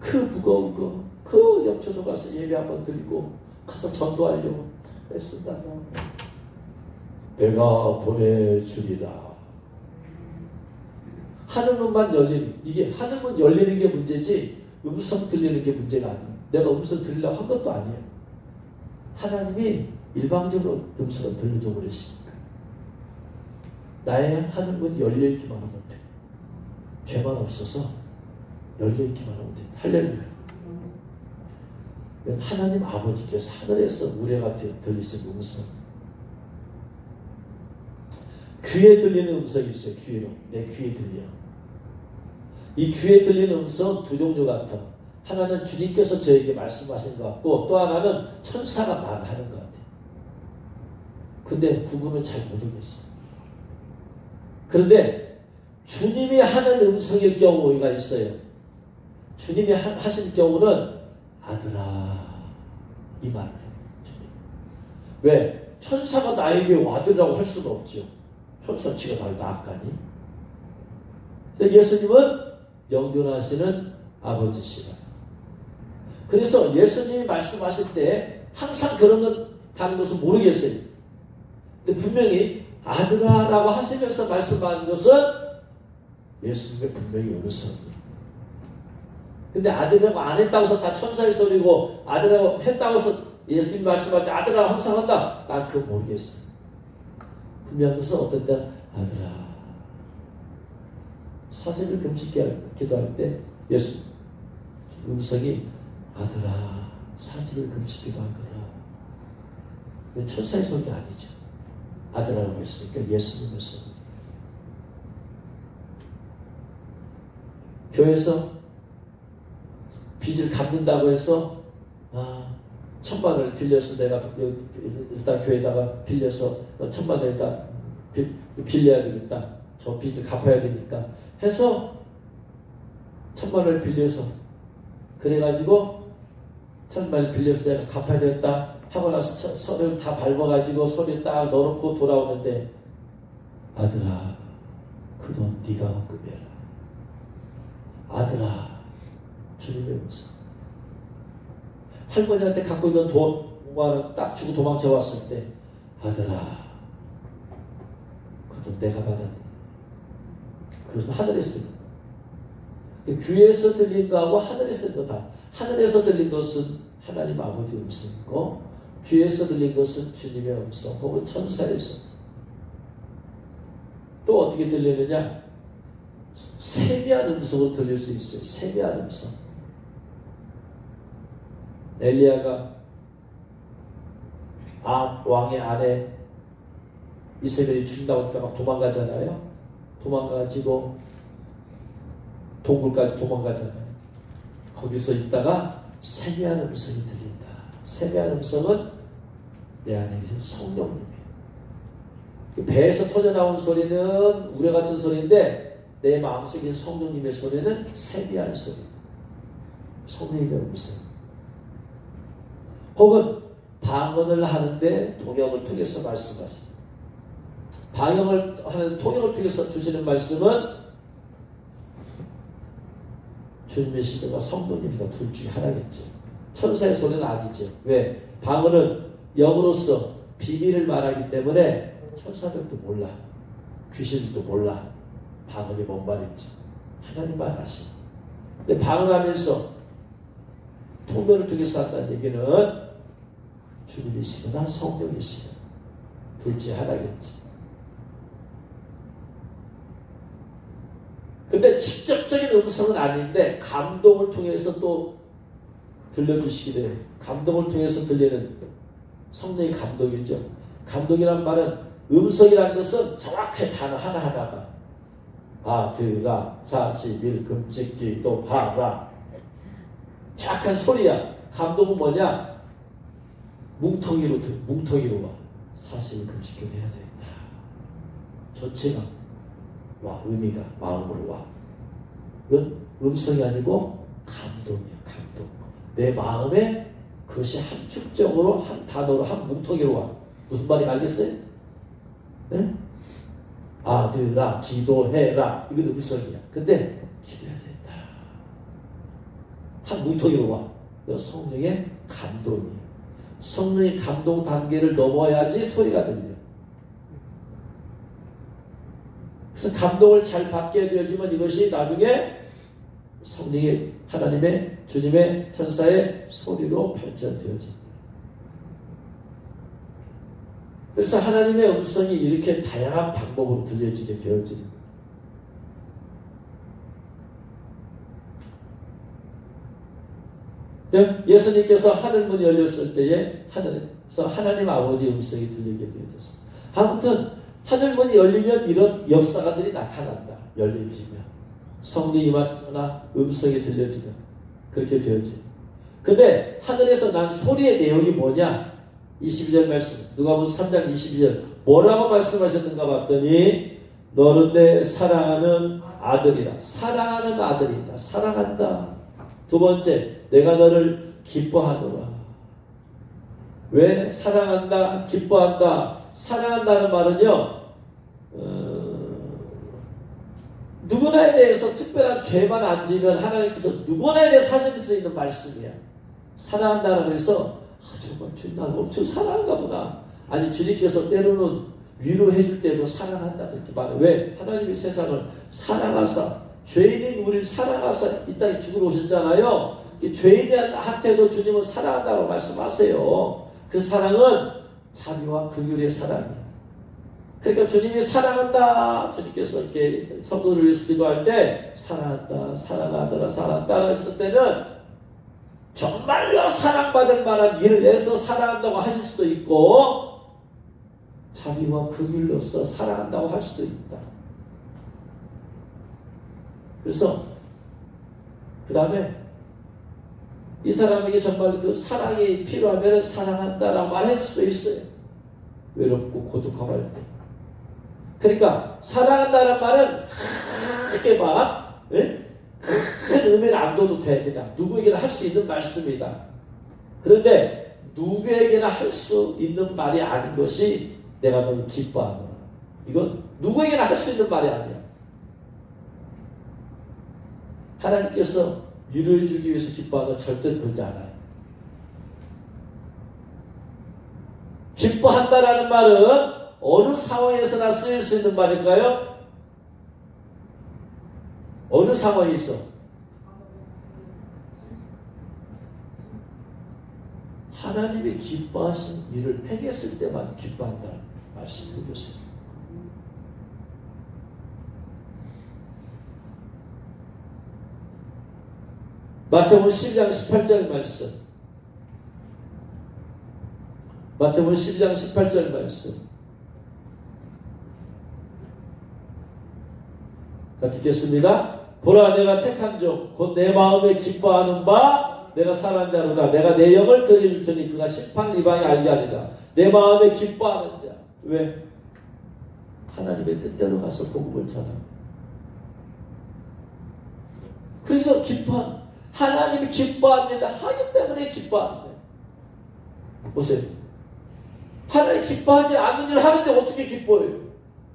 그 무거운 거 그 옆초소 가서 예배 한번 드리고 가서 전도하려고 애쓴다. 내가 보내주리라. 하늘문만 열리는 이게 하늘문 열리는 게 문제지 음성 들리는 게 문제가 아니에요. 내가 음성 들리려고 한 것도 아니에요. 하나님이 일방적으로 음성을 들려줘 버리시니까 나의 하늘문이 열려있기만 하면 돼. 죄만 없어서 열려있기만 하면 돼. 할렐루야. 하나님 아버지께서 하늘에서 우레가 들리신 음성, 귀에 들리는 음성이 있어요. 귀로 내 귀에 들려. 이 귀에 들리는 음성 두 종류 같아. 하나는 주님께서 저에게 말씀하신 것 같고 또 하나는 천사가 말하는 것 같아요. 근데 구분을 잘 모르겠어요. 그런데 주님이 하는 음성일 경우가 있어요. 주님이 하신 경우는 아들아 이 말을 해요. 주님. 왜? 천사가 나에게 와들라고 할 수가 없죠. 천사 지가 날 낳았가니. 근데 예수님은 영존하시는 아버지시라. 그래서 예수님이 말씀하실 때 항상 그런 건 다른 것은 모르겠어요. 근데 분명히 아들아라고 하시면서 말씀하는 것은 예수님의 분명히 음성이에요. 근데 아들이라고 안 했다고 해서 다 천사의 소리고 아들이라고 했다고 해서 예수님 말씀할 때 아들이라고 항상 한다. 난 그거 모르겠어요. 분명한 것은 어떤 때 아들아 사실을 금식해 기도할 때 예수 음성이 아들아 사실을 금식기도 하거라. 천사의 소리가 아니죠. 아들아라고 했으니까 예수님의 소리. 교회에서 빚을 갚는다고 해서 1,000만원을 빌려서 내가 일단 교회에다가 빌려서 1,000만원 일단 빌려야 되겠다. 저 빚을 갚아야 되니까 해서 1,000만원을 빌려서 그래가지고 1,000만원을 빌려서 내가 갚아야 되겠다 하고 나서 선을 다 밟아가지고 손에 딱 넣어놓고 돌아오는데 아들아 그 돈 네가 헌금해라. 아들아 주님의 음성. 할머니한테 갖고 있는 돈 5만원 딱 주고 도망쳐 왔을 때 아들아 그 돈 내가 받았네. 그것은 하늘에서 들린 거. 귀에서 들린 거하고 하늘에서 들린 거 다. 하늘에서 들린 것은 하나님 아버지 음성이고 귀에서 들린 것은 주님의 음성 혹은 천사의 소리. 또 어떻게 들리느냐? 세미한 음성으로 들릴 수 있어요. 세미한 음성. 엘리야가 왕의 아내 이세벨이 죽인다고 하니까 막 도망가잖아요. 도망가지고 동굴까지 도망가잖아요. 거기서 있다가 세미한 음성이 들린다. 세미한 음성은 내 안에 계신 성령님이에요. 배에서 터져나온 소리는 우레 같은 소리인데 내 마음속에 성령님의 소리는 세미한 소리. 성령님의 음성. 혹은 방언을 하는데 동역을 통해서 말씀하시고, 방언을 하는 통역을 통해서 주시는 말씀은 주님의 시대가 성령님이다. 둘 중에 하나겠죠. 천사의 소리는 아니죠. 왜? 방언은 영으로서 비밀을 말하기 때문에 천사들도 몰라. 귀신들도 몰라. 방언이 뭔 말인지. 하나님만 아시고. 근데 방언하면서 통변을 통해서 한다는 얘기는 주님이시거나 성령이시거나 둘 중에 하나겠지. 근데 직접적인 음성은 아닌데 감동을 통해서 또 들려주시기도 해요. 감동을 통해서 들리는 성령의 감동이죠. 감동이란 말은 음성이라는 것은 정확한 단어 하나하나가 아드라 사시밀 금식기 또 하라 정확한 소리야. 감동은 뭐냐? 뭉텅이로 와. 사실 금식기를 해야 되겠다. 전체가 와. 의미가 마음으로 와. 이건 음성이 아니고 감동이야. 감동. 내 마음에 그것이 한 축적으로 한 단어로 한 뭉텅이로 와. 무슨 말인지 알겠어요? 네? 아들아 기도해라. 이건 음성이야. 근데 기도해야 된다. 한 뭉텅이로 와. 이건 성령의 감동이에요. 성령의 감동 단계를 넘어야지 소리가 들려. 그래서 감동을 잘 받게 되어지면 이것이 나중에 성령의 하나님의 주님의 천사의 소리로 발전되어집니다. 그래서 하나님의 음성이 이렇게 다양한 방법으로 들려지게 되어집니다. 예수님께서 하늘문이 열렸을 때에 하늘에서 하나님 아버지 음성이 들리게 되어졌습니다. 아무튼 하늘문이 열리면 이런 역사가들이 나타난다. 열리지면 성령이 임하거나 음성이 들려지면 그렇게 되어집니다. 근데 하늘에서 난 소리의 내용이 뭐냐? 22절 말씀, 누가복음 3장 22절 뭐라고 말씀하셨는가 봤더니 너는 내 사랑하는 아들이라. 사랑하는 아들이다. 사랑한다. 두 번째, 내가 너를 기뻐하노라. 왜 사랑한다, 기뻐한다? 사랑한다는 말은요, 누구나에 대해서 특별한 죄만 안 지면 하나님께서 누구나에 대해서 하실 수 있는 말씀이야. 사랑한다는 해서 정말 주님 나를 엄청 사랑한가 보다. 아니 주님께서 때로는 위로해 줄 때도 사랑한다 그렇게 말해요. 왜? 하나님이 세상을 사랑하사 죄인인 우리를 사랑하사 이 땅에 죽으러 오셨잖아요. 죄인한테도 주님은 사랑한다고 말씀하세요. 그 사랑은 자비와 긍휼의 사랑이에요. 그러니까 주님이 사랑한다. 주님께서 이렇게 성도를 위해서 기도할 때 사랑한다, 사랑하더라, 사랑한다 했을 때는 정말로 사랑받을 만한 일을 해서 사랑한다고 하실 수도 있고 자비와 긍휼로서 사랑한다고 할 수도 있다. 그래서 그 다음에 이 사람에게 정말 그 사랑이 필요하면 사랑한다라고 말할 수도 있어요. 외롭고 고독하고 할 때. 그러니까 사랑한다는 말은 크게 막 큰 의미를 안 둬도 돼. 그냥 누구에게나 할 수 있는 말씀이다. 그런데 누구에게나 할 수 있는 말이 아닌 것이 내가 너를 기뻐하노라. 이건 누구에게나 할 수 있는 말이 아니야. 하나님께서 위로해 주기 위해서 기뻐하는 절대 그러지 않아요. 기뻐한다라는 말은 어느 상황에서나 쓰일 수 있는 말일까요? 어느 상황에서? 하나님이 기뻐하신 일을 행했을 때만 기뻐한다는 말씀을 해주세요. 마태복음 12장 18절 말씀. 마태복음 12장 18절 말씀. 같이 읽겠습니다. 보라 내가 택한 종 곧 내 마음에 기뻐하는 바 내가 사랑하는 자로다. 내가 내 영을 그에게 줄 테니 그가 심판 이방에 알게 하리라. 내 마음에 기뻐하는 자. 왜? 하나님의 뜻대로 가서 복음을 전하고. 그래서 하나님이 기뻐하는 일을 하기 때문에 기뻐하는 거예요. 보세요. 하나님 기뻐하지 않는 일을 하는데 어떻게 기뻐해요?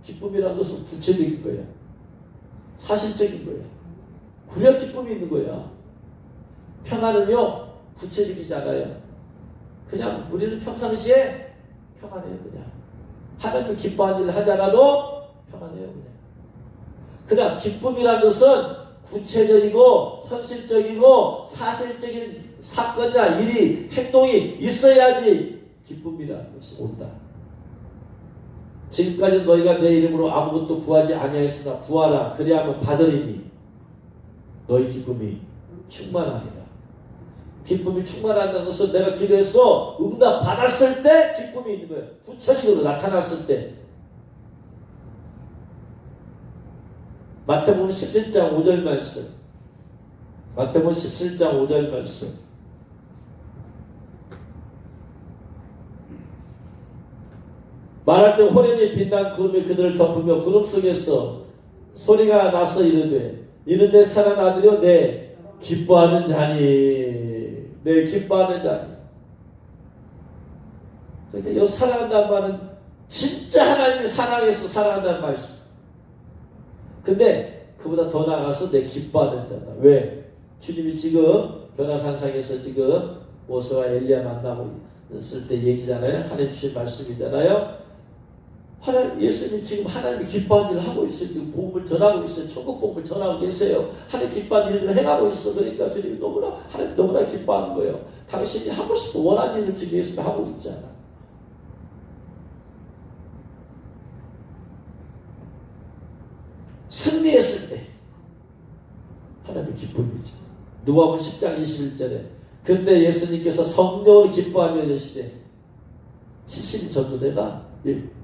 기쁨이라는 것은 구체적인 거예요. 사실적인 거예요. 그래야 기쁨이 있는 거야. 평안은요, 구체적이지 않아요. 그냥 우리는 평상시에 평안해요, 그냥. 하나님을 기뻐하는 일을 하지 않아도 평안해요, 그냥. 그러나 기쁨이라는 것은 구체적이고 현실적이고 사실적인 사건이나 일이 행동이 있어야지 기쁨이라는 것이 온다. 지금까지 너희가 내 이름으로 아무것도 구하지 아니하였으나 구하라 그리하면 받으리니 너희 기쁨이 충만하리라. 기쁨이 충만하다는 것은 내가 기도해서 응답 받았을 때 기쁨이 있는 거예요. 구체적으로 나타났을 때. 마태복음 17장 5절 말씀. 마태복음 17장 5절 말씀. 말할 때 호련히 빛난 구름이 그들을 덮으며 구름 속에서 소리가 나서 이르되 사랑 아들이여 내 기뻐하는 자니 내 기뻐하는 자니. 그러니까 이 사랑한다는 말은 진짜 하나님이 사랑해서 사랑한다는 말씀. 근데 그보다 더 나아가서 내 기뻐하는 자다. 왜? 주님이 지금 변화산상에서 지금 모세와 엘리야 만나고 있을 때 얘기잖아요. 하나님 주신 말씀이잖아요. 예수님 지금 하나님이 기뻐하는 일을 하고 있어요. 지금 복음을 전하고 있어요. 천국 복음을 전하고 계세요. 하나님 기뻐하는 일을 행하고 있어. 그러니까 주님이 하나님 너무나 기뻐하는 거예요. 당신이 하고 싶고 원하는 일을 지금 예수님이 하고 있잖아. 승리했을 때 하나님의 기쁨이죠. 누가복음 10장 21절에 그때 예수님께서 성령을 기뻐하며 이르시되 70인 전도대가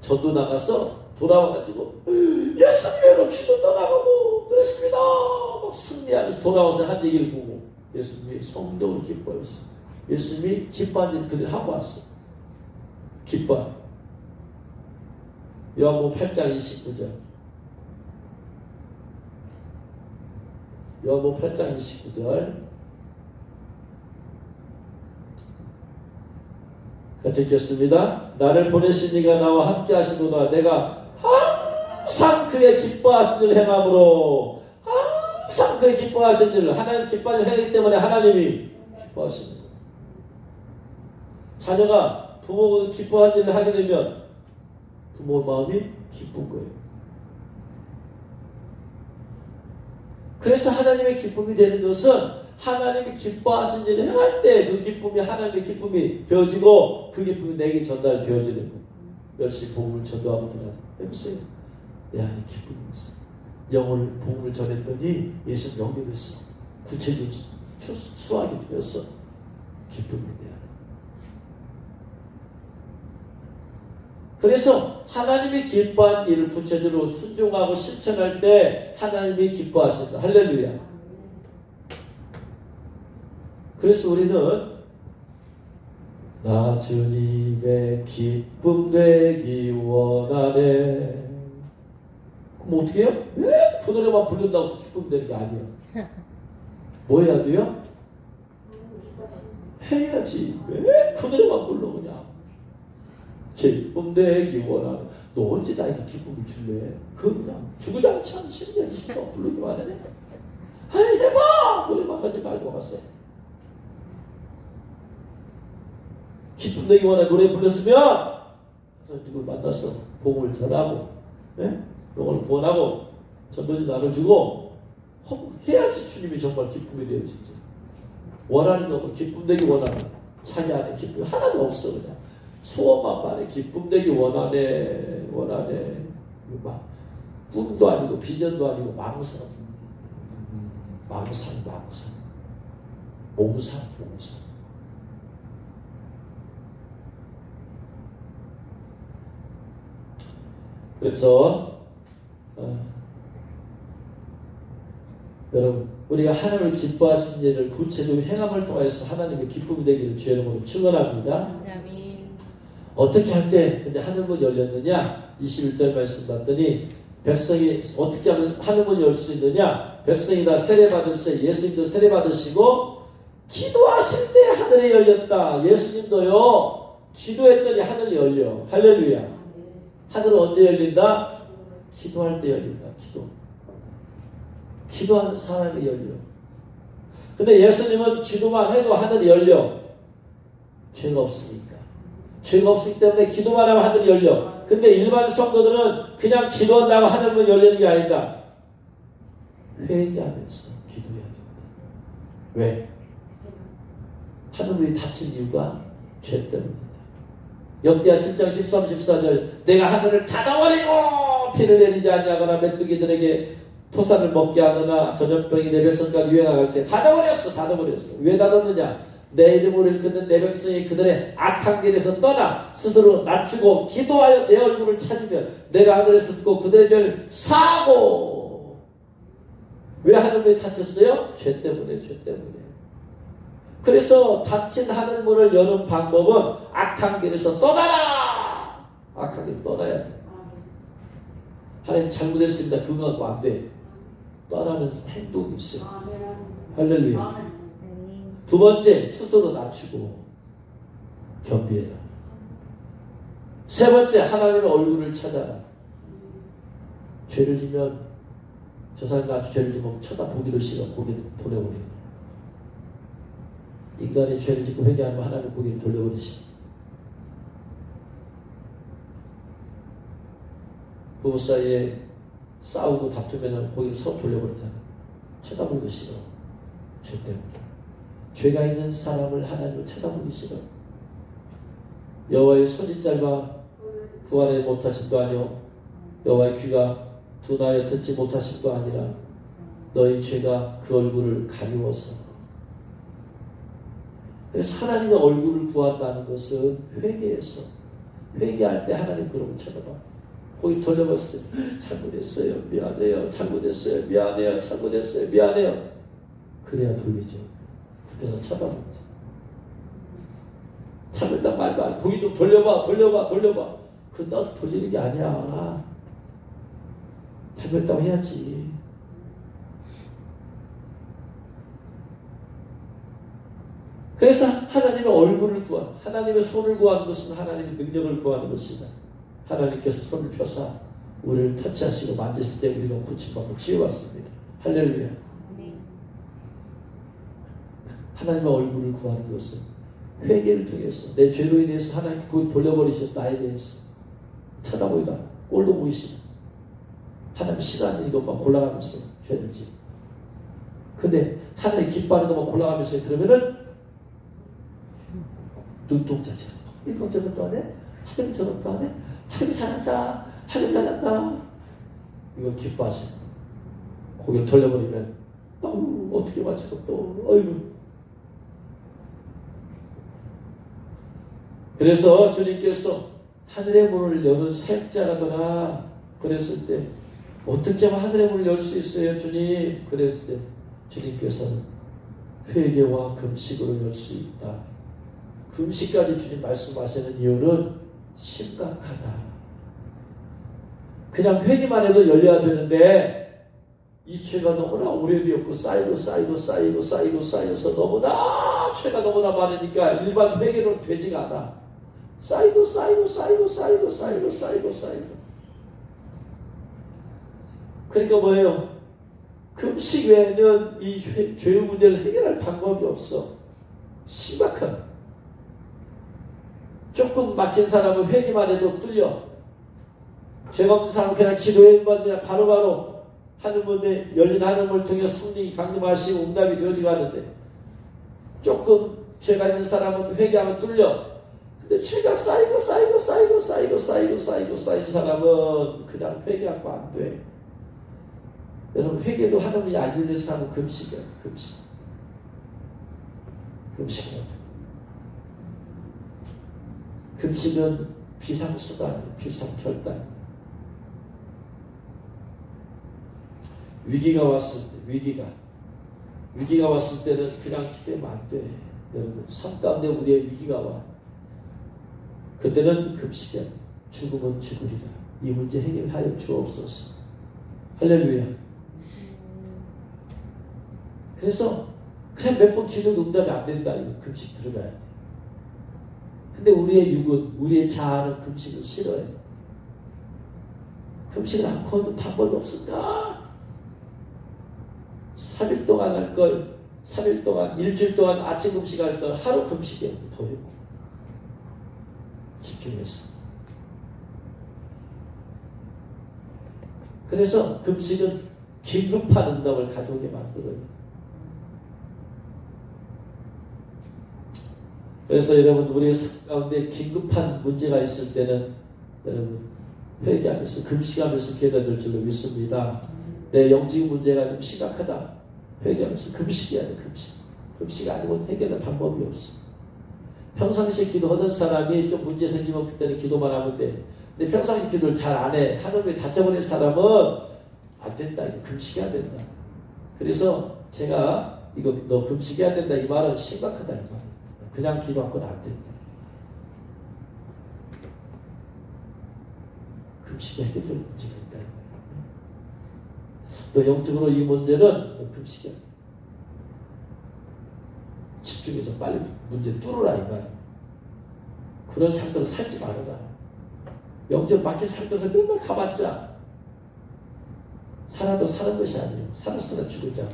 전도 나가서 돌아와가지고 예수님의 기도 떠나가고 그랬습니다. 막 승리하면서 돌아와서 한 얘기를 보고 예수님이 성령을 기뻐했어. 예수님이 기뻐하는 일 그들 하고 왔어. 기뻐. 요한복음 8장 29절. 요한복음 8장 29절 같이 읽겠습니다. 나를 보내신 이가 나와 함께 하시도다. 내가 항상 그의 기뻐하신 일을 행함으로 항상 그의 기뻐하신 일을 하나님 기뻐하는 일을 행하기 때문에 하나님이 기뻐하십니다. 자녀가 부모가 기뻐하는 일을 하게 되면 부모 마음이 기쁜 거예요. 그래서 하나님의 기쁨이 되는 것은 하나님이 기뻐하신 일을 행할 때 그 기쁨이 하나님의 기쁨이 되어지고 그 기쁨이 내게 전달되어지는 거예요. 열심히 복음을 전도하고 들어가는 해보세요. 내 안에 기쁨이 있어. 영을 복음을 전했더니 예수 영접했어. 구체적인 수학이 되었어. 기쁨이 내 안에. 그래서 하나님이 기뻐한 일을 구체적으로 순종하고 실천할 때 하나님이 기뻐하신다. 할렐루야. 그래서 우리는 나 주님의 기쁨 되기 원하네. 그럼 어떻게 해요? 왜 그 노래만 부른다고 해서 기쁨 되는 게 아니에요. 뭐 해야 돼요? 해야지. 왜 그 노래만 불러 그냥. 기쁨 되기 원하네. 너 언제 나에게 기쁨을 줄래? 그냥 주구장창 10년 20년 부르기만 하네. 아니 해봐! 노래만 하지 말고 갔어. 기쁨 되기 원하는 노래 불렀으면 누굴 만났어. 복음을 전하고 영혼을 구원하고 전도지 나눠주고 해야지 주님이 정말 기쁨이 되어지지. 원하는 거 기쁨 되기 원하는 자기 안에 기쁨이 하나도 없어. 그냥 소원만 말해. 기쁨 되기 원하네. 막 꿈도 아니고 비전도 아니고 망상 몽상 그래서 여러분 우리가 하나님을 기뻐하신 일을 구체적으로 행함을 통해서 하나님의 기쁨이 되기를 주의 이름으로 축원합니다. 어떻게 할 때 근데 하늘문 열렸느냐? 21절 말씀 봤더니 백성이 어떻게 하면 하늘문이 열 수 있느냐? 백성이 다 세례받으세요. 예수님도 세례받으시고 기도하실 때 하늘이 열렸다. 예수님도요. 기도했더니 하늘이 열려. 할렐루야. 하늘은 언제 열린다? 기도할 때 열린다. 기도하는 사람이 열려. 근데 예수님은 기도만 해도 하늘이 열려. 죄가 없으니까. 죄가 없기 때문에 기도만 하면 하늘이 열려. 근데 일반 성도들은 그냥 기도한다고 하늘문 열리는 게 아니다. 회개하면서 기도해야 된다. 왜? 하늘문이 닫힌 이유가 죄 때문입니다. 역대하 7장 13, 14절 내가 하늘을 닫아버리고 비를 내리지 아니하거나 메뚜기들에게 토산을 먹게 하거나 전염병이 내 백성까지 유행할 때 닫아버렸어. 왜 닫았느냐? 내 이름으로 일컫는 내 백성이 그들의 악한 길에서 떠나 스스로 낮추고 기도하여 내 얼굴을 찾으면 내가 하늘에서 듣고 그들의 죄를 사하고. 왜 하늘문이 닫혔어요? 죄 때문에. 그래서 닫힌 하늘문을 여는 방법은 악한 길에서 떠나라. 악한 길 떠나야 돼. 하나님 잘못했습니다. 그거 갖고 안 돼. 떠나는 행동이 있어요. 할렐루야. 두 번째, 스스로 낮추고 겸비해라. 세 번째, 하나님의 얼굴을 찾아라. 죄를 지면 저 사람이 아주 죄를 지면 쳐다보기도 싫어. 고개를 돌려버리고. 인간이 죄를 짓고 회개하면 하나님 고개를 돌려버리시고. 부부 사이에 싸우고 다투면 고개를 서로 돌려버리잖아. 쳐다보기도 싫어. 죄 때문에. 죄가 있는 사람을 하나님을 쳐다보기 싫어. 여호와의 손이 짧아 구하지 못하심도 아니요 여호와의 귀가 둔하여 듣지 못하심도 아니라 너희 죄가 그 얼굴을 가리워서. 그래서 하나님의 얼굴을 구한다는 것은 회개해서 회개할 때 하나님 그러고 쳐다봐. 거기 돌려봤어요. 잘못했어요. 미안해요. 미안해요. 그래야 돌리죠. 그때는 쳐다보죠. 잘못했다 말도 안. 거기 좀 돌려봐. 그건 나도 돌리는 게 아니야. 잘못했다고 해야지. 그래서 하나님의 얼굴을 구하는, 하나님의 손을 구하는 것은 하나님의 능력을 구하는 것이다. 하나님께서 손을 펴사 우리를 터치하시고 만지실 때 우리가 고침받고 치유받습니다. 할렐루야. 하나님의 얼굴을 구하는 것은 회개를 통해서 내 죄로 인해서 하나님께 그걸 돌려버리셔서 나에 대해서 쳐다보이다. 꼴도 보기 싫어. 하나님 싫어하는 이것만 골라가면서 죄를 지어. 근데 하나님 기뻐하는 것만 골라가면서 그러면은 눈동자처럼 이건 저것도 안 해? 하긴 저것도 안 해? 하긴 잘한다. 이거 기뻐하시는 고개를 돌려버리면 어떻게 맞춰 또 어이구. 그래서 주님께서 하늘의 문을 여는 사역자라더라 그랬을 때 어떻게 하면 하늘의 문을 열 수 있어요 주님? 그랬을 때 주님께서는 회개와 금식으로 열 수 있다. 금식까지 주님 말씀하시는 이유는 심각하다. 그냥 회개만 해도 열려야 되는데 이 죄가 너무나 오래되었고 쌓여서 너무나 죄가 너무나 많으니까 일반 회개로 되지가 않아. 쌓이고 그러니까 뭐예요? 금식 외에는 이 죄의 문제를 해결할 방법이 없어. 심각한. 조금 막힌 사람은 회개만 해도 뚫려. 죄가 없는 사람은 그냥 기도해만 그냥 바로바로 하늘문에 열린 하늘문을 통해 성령이 강림하시고 응답이 되어지고 하는데 조금 죄가 있는 사람은 회개하면 뚫려. 근데 죄가 쌓인 사람은 그냥 회개하고 안 돼. 여러분 회개도 하나님이 안 열린 사람은 금식이야. 금식이야. 금식은 비상수가 아니에요. 비상결단. 위기가 왔을 때 위기가 위기가 왔을 때는 그냥 기도하면 안 돼. 여러분, 삶 가운데 우리의 위기가 와. 그때는 금식해야 돼. 죽으면 죽으리라. 이 문제 해결하여 주옵소서. 할렐루야. 그래서 그냥 몇 번 기도 응답이 안 된다. 이거 금식 들어가야 돼. 근데 우리의 육은, 우리의 자아는 금식을 싫어해. 금식을 않고는 방법이 없을까? 3일 동안 할 걸, 3일 동안, 일주일 동안 아침 금식할 걸 하루 금식해. 더 해고. 집중해서. 그래서 금식은 긴급한 응답을 가져오게 만들어요. 그래서 여러분, 우리의 삶 가운데 긴급한 문제가 있을 때는 여러분 회개하면서 금식하면서 기도될 줄로 믿습니다. 내 영적인 문제가 좀 심각하다. 회개하면서 금식해야 돼. 금식 아니면 해결할 방법이 없어. 평상시에 기도하던 사람이 좀 문제 생기면 그때는 기도만 하면 돼. 근데 평상시 기도를 잘 안 해. 하늘에 다쳐버린 사람은 안 된다. 이거 금식해야 된다. 그래서 제가 이거 너 금식해야 된다. 이 말은 심각하다. 이 말. 그냥 기도하고는 안 된다. 금식이 해결될 문제가 있다. 또 영적으로 이 문제는 금식이야. 집중해서 빨리 문제 뚫으라 이 말. 그런 상태로 살지 말아라. 영적 막힌 상태에서 맨날 가봤자 살아도 사는 것이 아니에요. 살았으나 죽으자.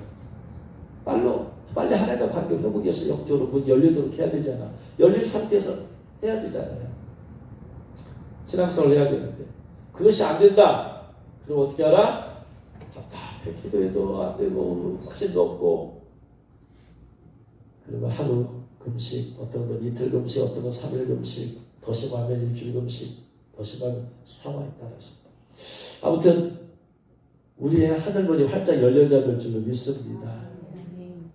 빨리 하나님과 관계를 회복해서 영적으로 문 열리도록 해야 되잖아. 열린 상태에서 해야 되잖아요. 신앙생활을 해야 되는데 그것이 안 된다. 그럼 어떻게 하라? 답답해. 기도해도 안 되고 확신도 없고. 그리고 하루 금식, 어떤 건 이틀 금식, 어떤 건 3일 금식, 더 심하면 일주일 금식, 더 심하면 상황에 따라서. 아무튼 우리의 하늘문이 활짝 열려져 될 줄로 믿습니다.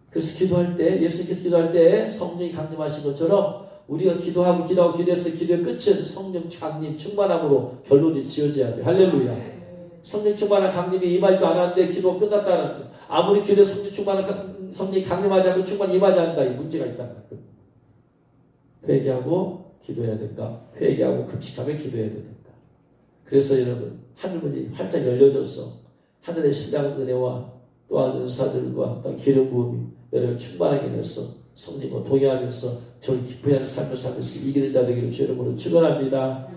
그래서 기도할 때, 예수님께서 기도할 때 성령이 강림하신 것처럼 우리가 기도해서 기도의 끝은 성령 강림 충만함으로 결론이 지어져야 돼. 할렐루야. 성령 충만한 강림이 임하지도 않았는데 기도가 끝났다는 것. 아무리 기도에 성령이 강림하지 않고 충만히 임하지 않는다. 이 문제가 있다는 것. 회개하고 기도해야 된다. 회개하고 금식하며 기도해야 된다. 그래서 여러분, 하늘문이 활짝 열려져서 하늘의 신령한 은혜와 또한 은사들과 또 기름 부음이 여러분 충만하게 해서 성령과 동행하면서 저를 기쁘게 하는 삶을 살면서 이기는 자 되기를 주 이름으로 축원합니다.